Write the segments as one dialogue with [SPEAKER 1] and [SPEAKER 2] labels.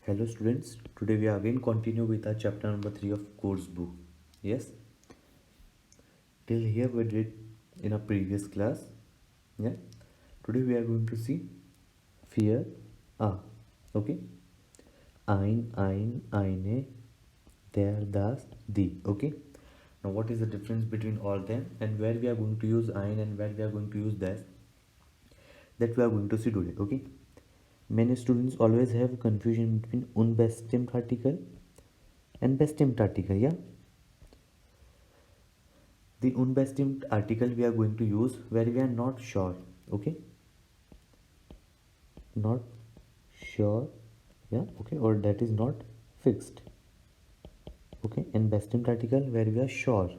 [SPEAKER 1] Hello students, today we again continue with our chapter number 3 of Kursbuch. Yes, till here we did in a previous class. Yeah, today we are going to see fear a. Okay, eine, der, das, die. Okay, now what is the difference between all them and where we are going to use ein and where we are going to use das, that we are going to see today. Okay, many students always have confusion between unbestimmt article and bestimmt article. Yeah, the unbestimmt article we are going to use where we are not sure. Okay, not sure. Yeah, okay, or that is not fixed. Okay, and bestimmt article where we are sure.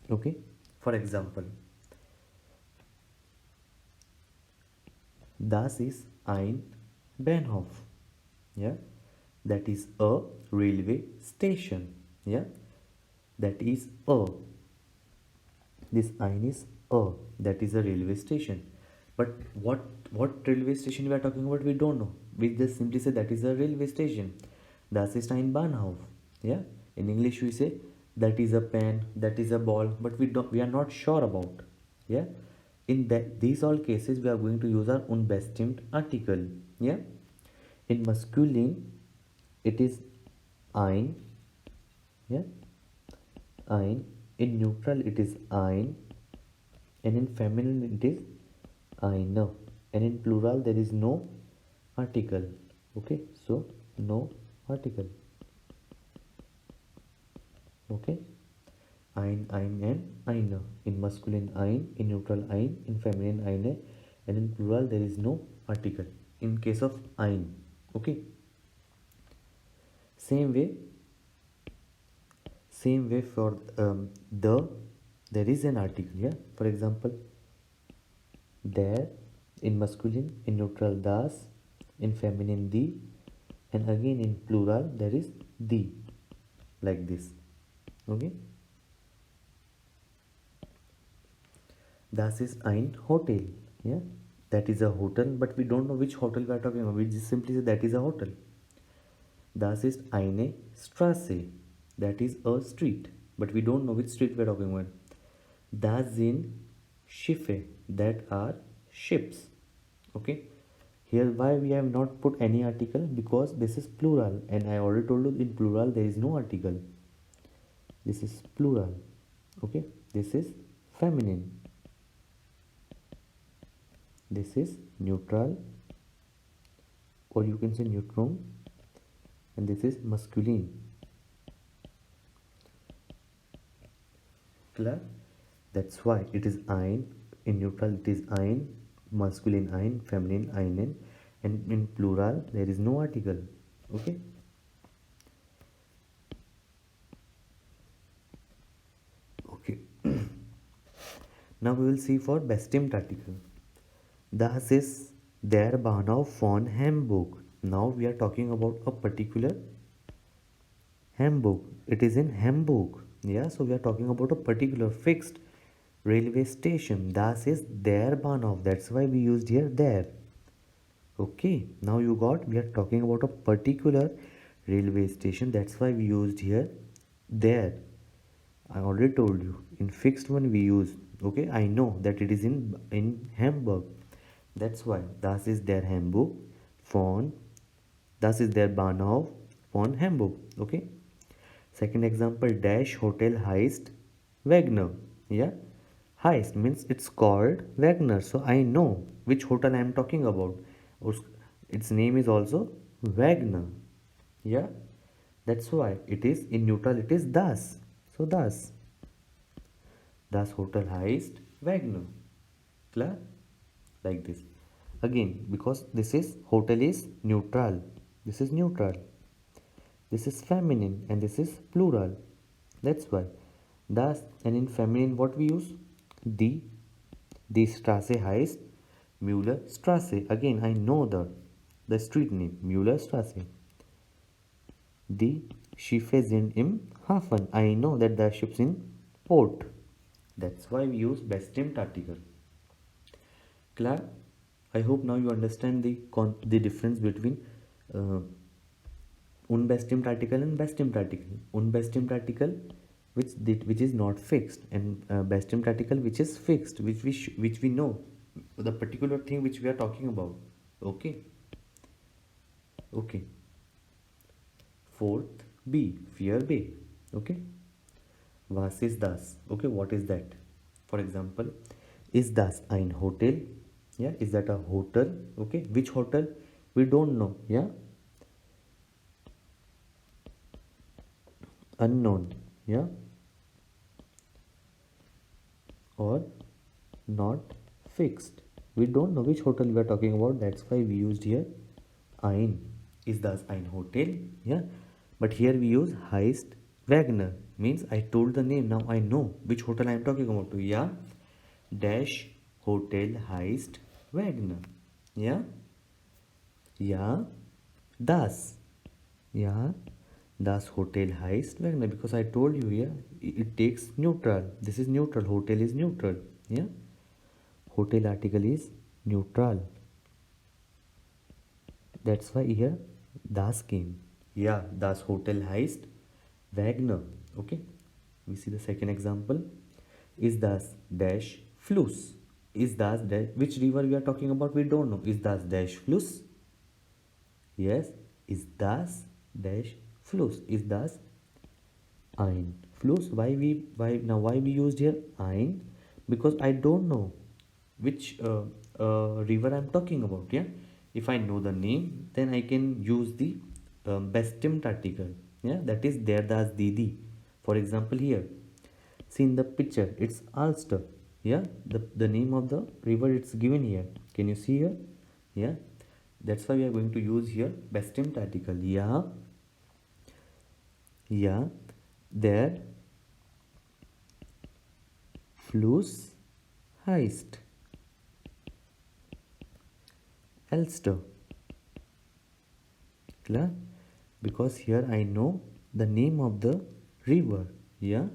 [SPEAKER 1] Okay, for example, das ist ein Bahnhof. Yeah, that is a railway station. Yeah, that is a, this ein is a, that is a railway station. But what railway station we are talking about, we don't know. We just simply say that is a railway station. Das ist ein Bahnhof. Yeah, in English we say that is a pen, that is a ball, but we are not sure about. Yeah, in that these all cases we are going to use our unbestimmt article. Yeah, in masculine it is ein. Yeah, ein. In neutral it is ein, and in feminine it is eine, and in plural there is no article. Okay, so no article. Okay, ein, and eine. In masculine ein, in neutral ein, in feminine eine, and in plural there is no article in case of ein. Okay, same way for there is an article. Yeah, for example, there in masculine, in neutral das, in feminine die, and again in plural there is die, like this. Okay, das ist ein Hotel. Yeah, that is a hotel, but we don't know which hotel we are talking about. We just simply say that is a hotel. Das ist eine Straße, that is a street, but we don't know which street we are talking about. Das sind Schiffe, that are ships. Okay, here why we have not put any article, because this is plural, and I already told you in plural there is no article. This is plural. Okay, this is feminine, this is neutral, or you can say neutrum, and this is masculine. Clear? That's why it is ein. In neutral it is ein, masculine ein, feminine einen, and in plural there is no article. Okay, okay. Now we will see for bestimmt article. Das ist der Bahnhof von Hamburg. Now we are talking about a particular Hamburg. It is in Hamburg. Yeah, so we are talking about a particular fixed railway station. Das ist der Bahnhof. That's why we used here there. Okay, now you got, we are talking about a particular railway station. That's why we used here there. I already told you in fixed one we use. Okay, I know that it is in Hamburg. That's why das ist der Hamburg von, das ist der Bahnhof von Hamburg. Okay, second example, dash hotel heist Wagner. Yeah, heist means it's called Wagner, so I know which hotel I am talking about. Its name is also Wagner. Yeah, that's why it is in neutral it is das. So das hotel heist Wagner. Clear? Like this. Again, because this is hotel is neutral, this is neutral, this is feminine, and this is plural. That's why das, and in feminine what we use? Die Straße heißt Müllerstraße. Again, I know the street name, Müllerstraße. Die Schiffe sind im Hafen. I know that the ships in port. That's why we use bestimmt article. Clear? I hope now you understand the difference between uh, unbestimmt article and bestimmt article. Unbestimmt article which is not fixed, and bestimmt article which is fixed, which we know the particular thing which we are talking about. Okay. Okay. Fourth, B, fear bay. Okay. Was ist das? Okay, what is that? For example, is das ein Hotel? Yeah, is that a hotel? Okay, which hotel? We don't know. Yeah, unknown. Yeah, or not fixed. We don't know which hotel we are talking about. That's why we used here ein. Is das ein Hotel? Yeah, but here we use heißt Wagner. Means I told the name. Now I know which hotel I am talking about. Yeah, dash hotel heißt Wagner. Yeah, yeah, das. Yeah, das Hotel heißt Wagner, because I told you here it takes neutral. This is neutral. Hotel is neutral. Yeah, hotel article is neutral. That's why here das came. Yeah, das Hotel heißt Wagner. Okay, we see the second example. Is das dash Fluss? Is das dash, which river we are talking about? We don't know. Is das dash Fluss? Yes, is das dash Fluss? Is das ein Fluss? Why we used here ein? Because I don't know which river I'm talking about. Yeah, if I know the name, then I can use the bestimmt article. Yeah, that is der, das, didi. For example, here, see in the picture, it's Ulster. Yeah, the name of the river it's given here. Can you see here? Yeah, that's why we are going to use here bestimmt article. Yeah, yeah, der Fluss heißt Elster. Clear? Because here I know the name of the river. Yeah,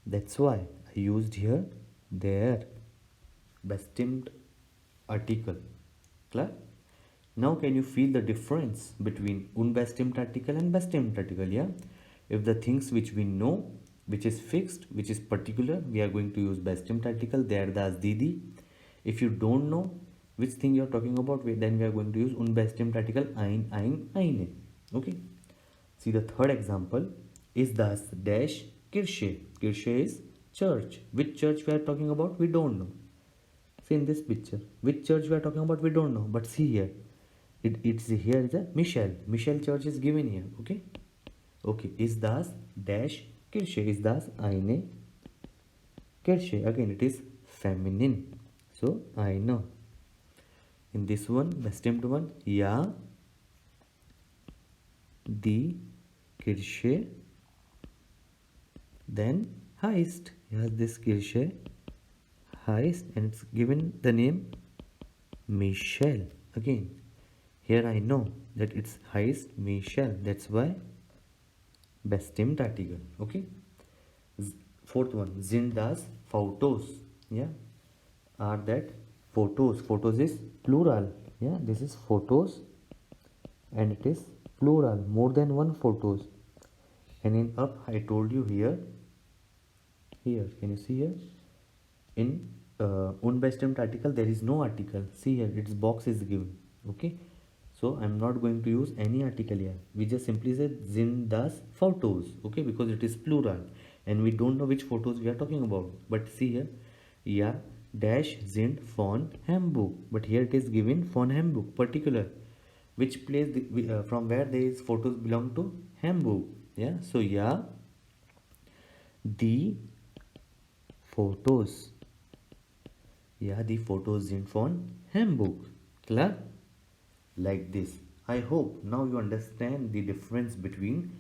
[SPEAKER 1] that's why I used here their bestimmt article. Clear? Now can you feel the difference between unbestimmt article and bestimmt article? Yeah, if the things which we know, which is fixed, which is particular, we are going to use bestimmt article der, das, didi. If you don't know which thing you are talking about, then we are going to use unbestimmt article ein, eine. Okay, see the third example. Is das dash Kirche? Kirche is church. Which church we are talking about? We don't know. See in this picture, which church we are talking about? We don't know. But see here, it's here is a Michel church is given here. Okay, okay. Is das dash Kirche? Is das eine Kirche? Again, it is feminine, so I know. In this one, bestimmt one, ja, die Kirche, then heißt. Yes, this Kirche heißt, and it's given the name Michel. Again, here I know that it's heißt Michel. That's why bestimmt article. Okay. Fourth one, sind das Fotos? Yeah, are that photos? Photos is plural. Yeah, this is photos, and it is plural, more than one photos. And in up, I told you here, can you see here, in unbestimmt article there is no article. See here, its box is given. Okay, so I'm not going to use any article here. We just simply say sind das Fotos. Okay, because it is plural and we don't know which photos we are talking about. But see here, yeah, dash sind von Hamburg, but here it is given von Hamburg, particular, which place from where these photos belong to? Hamburg. Yeah, so yeah, the photos, yeah, the photos sind von Hamburg. Clear? Like this. I hope now you understand the difference between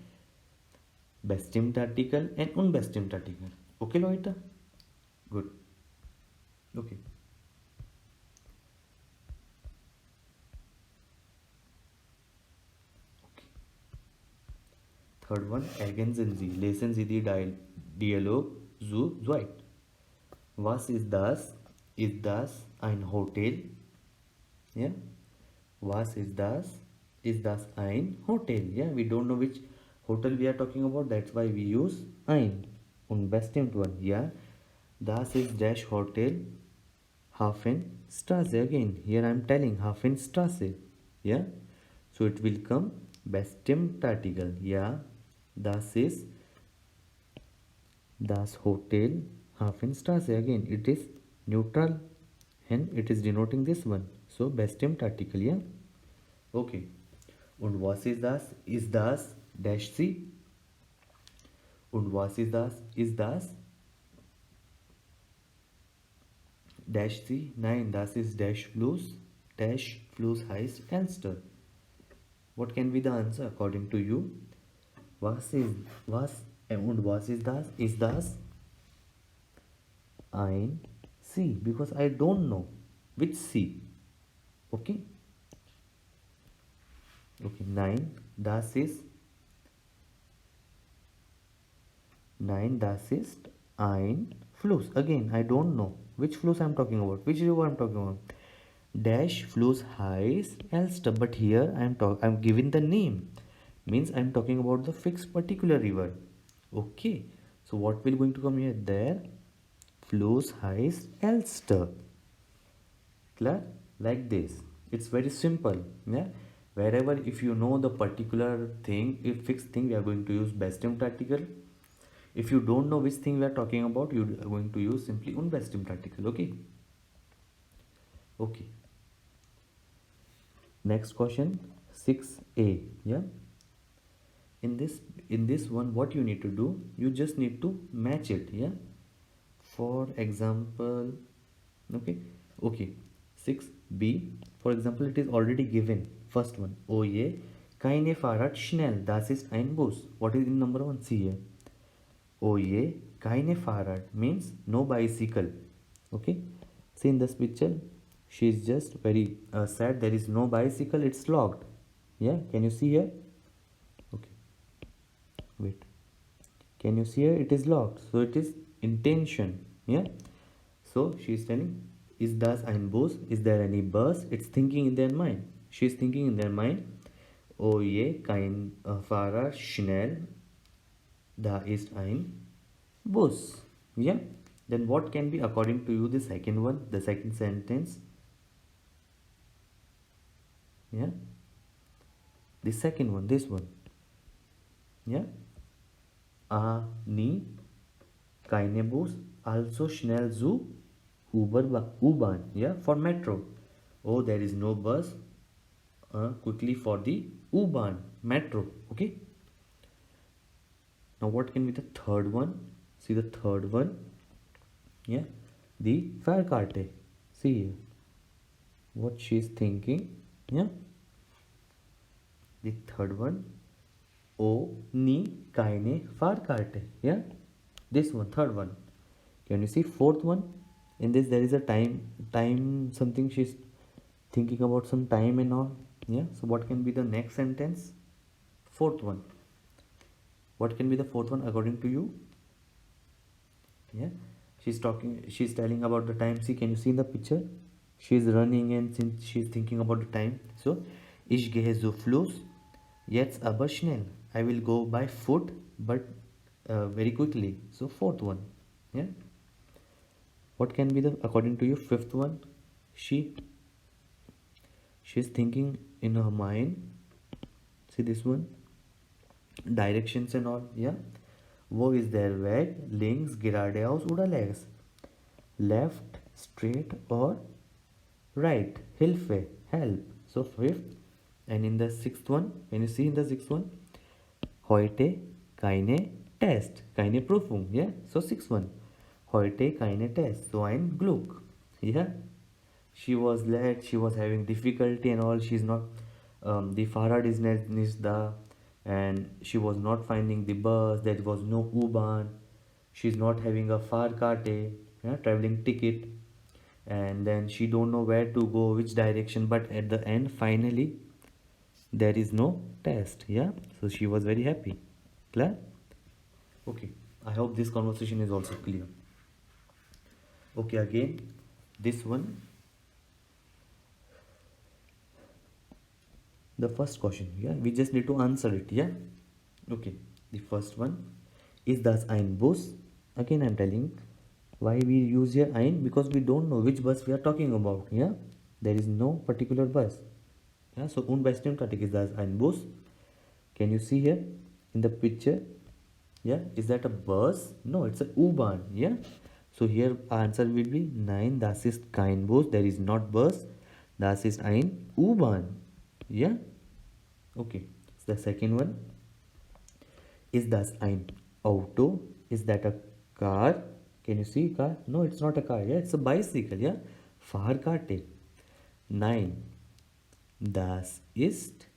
[SPEAKER 1] bestimmt article and unbestimmt article. Okay, Leute? Good. Okay. Third one, ergänzen Sie, lesen Sie die Dialog zu zweit. Was ist das? Ist das ein Hotel? Yeah, was is das ein Hotel. Yeah, we don't know which hotel we are talking about, that's why we use ein. Und bestimmt one. Yeah, das is dash hotel Hafenstraße. Again, here I am telling Hafenstraße. Yeah, so it will come bestimmt article. Yeah, das is das Hotel Hafenstraße. Again, it is neutral and it is denoting this one. So bestimmt article. Yeah. Okay. Und was ist das? Ist das dash C? Und was ist das? Ist das dash C? Nein, das ist dash Fluss. Dash Fluss heißt Elster. What can be the answer according to you? Was und was ist das? Ist das ein C? Because I don't know which C. Okay. Okay. Das ist ein Fluss. Again, I don't know which Fluss I'm talking about, which river I'm talking about. Dash Fluss heißt Elster, but here I'm giving the name. Means I'm talking about the fixed particular river. Okay. So what will going to come here? There Fluss heißt Elster. Clear? Like this. It's very simple. Yeah. Wherever if you know the particular thing, if fixed thing, we are going to use bestimmt article. If you don't know which thing we are talking about, you are going to use simply unbestimmt article. Okay. Okay. Next question 6a. Yeah. In this one, what you need to do, you just need to match it. Yeah. For example, okay 6b, for example, it is already given. First one, oh je keine Fahrrad schnell, das ist ein Bus. What is in number one? See here, oh je keine Fahrrad means no bicycle. Okay, see in this picture, she is just very sad, there is no bicycle, it's locked. Yeah, can you see here? Okay, wait, can you see here? It is locked, so it is intention. Yeah, so she is telling, is das ein Bus? Is there any bus? It's thinking in their mind. She is thinking in their mind. Oh je, kein Fahrer schnell. Da ist ein Bus. Yeah. Then what can be according to you the second one, the second sentence? Yeah. The second one, this one. Yeah. Nie keine Bus, also schnell zu U-Bahn. Yeah, for metro. Oh, there is no bus. Quickly for the U-Bahn metro. Okay. Now what can be the third one? See the third one. Yeah, the Fahrkarte. See here what she is thinking. Yeah, the third one. Oh, nie keine Fahrkarte. Yeah, this one, third one. Can you see fourth one? In this there is a time something, she's thinking about some time and all. Yeah, so what can be the next sentence? Fourth one. What can be the fourth one according to you? Yeah, she's telling about the time. See, can you see in the picture? She's running and since she's thinking about the time. So ich gehe zu Fuß jetzt aber schnell. I will go by foot but very quickly. So fourth one. Yeah, what can be the according to you fifth one? She's thinking in her mind. See this one, directions and all. Yeah, wo ist der Weg? Links, geradeaus oder links? Left, straight or right? Hilfe, help. So fifth. And in the sixth one, when you see in the sixth one, heute keine Test, keine Prüfung. Yeah, so sixth one, heute keine Test, so ein Glück. Yeah, she was late, she was having difficulty and all. She's not the Fahrrad is nicht da, and she was not finding the bus. There was no U-Bahn. She's not having a Fahrkarte, yeah, traveling ticket, and then she don't know where to go, which direction. But at the end, finally, there is no test. Yeah, so she was very happy. Clear? Okay, I hope this conversation is also clear. Okay, again this one, the first question. Yeah, we just need to answer it. Yeah, okay. The first one is das ein Bus. Again, I'm telling why we use here ein, because we don't know which bus we are talking about. Yeah, there is no particular bus. Yeah, so unbestimmter Artikel is das ein Bus. Can you see here in the picture? Yeah, is that a bus? No, it's a U-Bahn. Yeah, so here answer will be nein, das ist kein Bus. There is not bus. Das ist ein U-Bahn. Yeah, okay. So the second one is das ein Auto. Is that a car? Can you see car? No, it's not a car. Yeah, it's a bicycle. Yeah, Fahrkarte. Nein, das ist.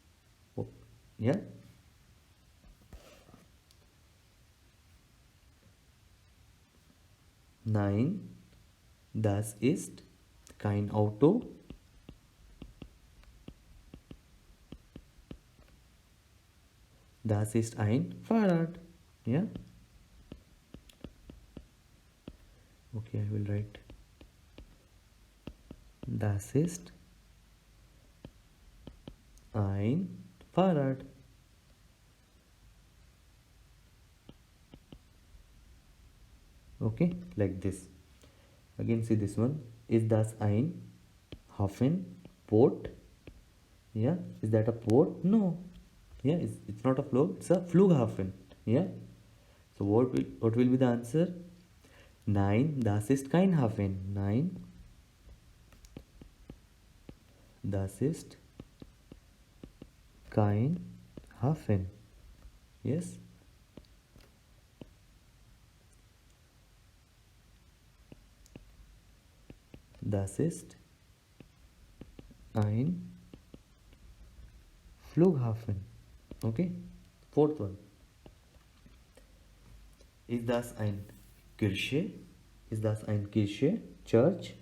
[SPEAKER 1] Oh, yeah. Nein, das ist kein Auto. Das ist ein Fahrrad. Yeah. Okay, I will write. Das ist ein Fahrrad. Okay, like this. Again, see this one. Is das ein Hafen, port? Yeah, is that a port? No. Yeah, it's not a flow, it's a Flughafen. Yeah. So what will be the answer? Nein, das ist kein Hafen. Nein, das ist kein Hafen. Yes. Das ist ein Flughafen. Okay. Fourth one. Is das ein Kirche? Is das ein Kirche? Church?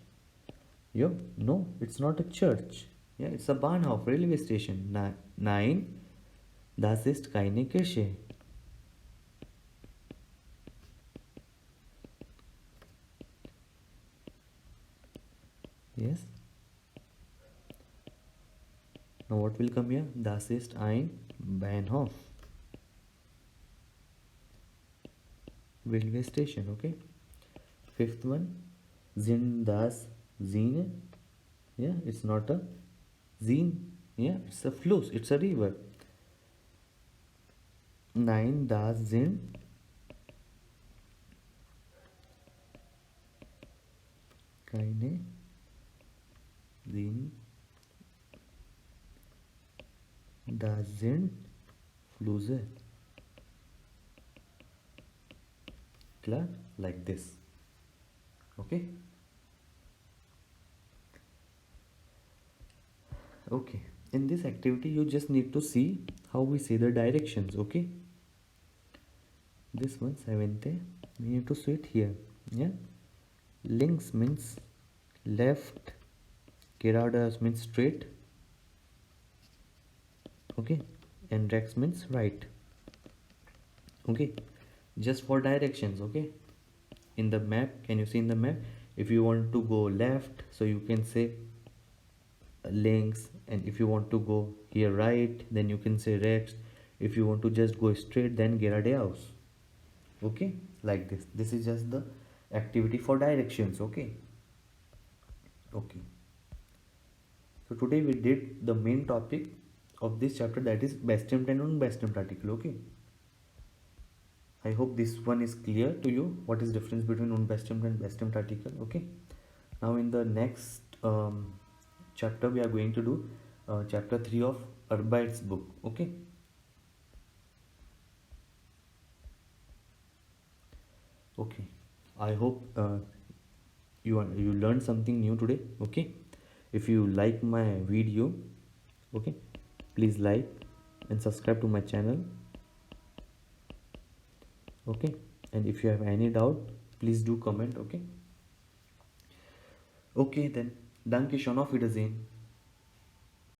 [SPEAKER 1] Yo, no, it's not a church. Yeah, it's a Bahnhof, railway station. Nein, das ist keine Kirche. Yes. Now what will come here? Das ist ein Bahnhof. Railway station, okay. Fifth one, sind das Seen? Yeah, it's not a Seen. Yeah, it's a Fluss, it's a river. Nein, das sind keine Seen. Das sind Flüsse. Klar? Like this. Okay? Okay. In this activity, you just need to see how we say the directions. Okay? This one, seventh, we need to see it here. Yeah? Links means left. Geradas means straight. Okay? And rex means right. Okay? Just for directions. Okay? In the map, can you see in the map? If you want to go left, so you can say links, and if you want to go here right, then you can say rex. If you want to just go straight, then geradeaus. Okay, like this is just the activity for directions. Okay, so today we did the main topic of this chapter, that is bestimmt and unbestimmt article. Okay, I hope this one is clear to you, what is difference between unbestimmt and bestimmt article. Okay, now in the next chapter we are going to do chapter 3 of Arbeit's book. Okay, I hope you learned something new today. Okay, if you like my video, okay, please like and subscribe to my channel. Okay, and if you have any doubt, please do comment. Okay, then danke schon, auf Wiedersehen.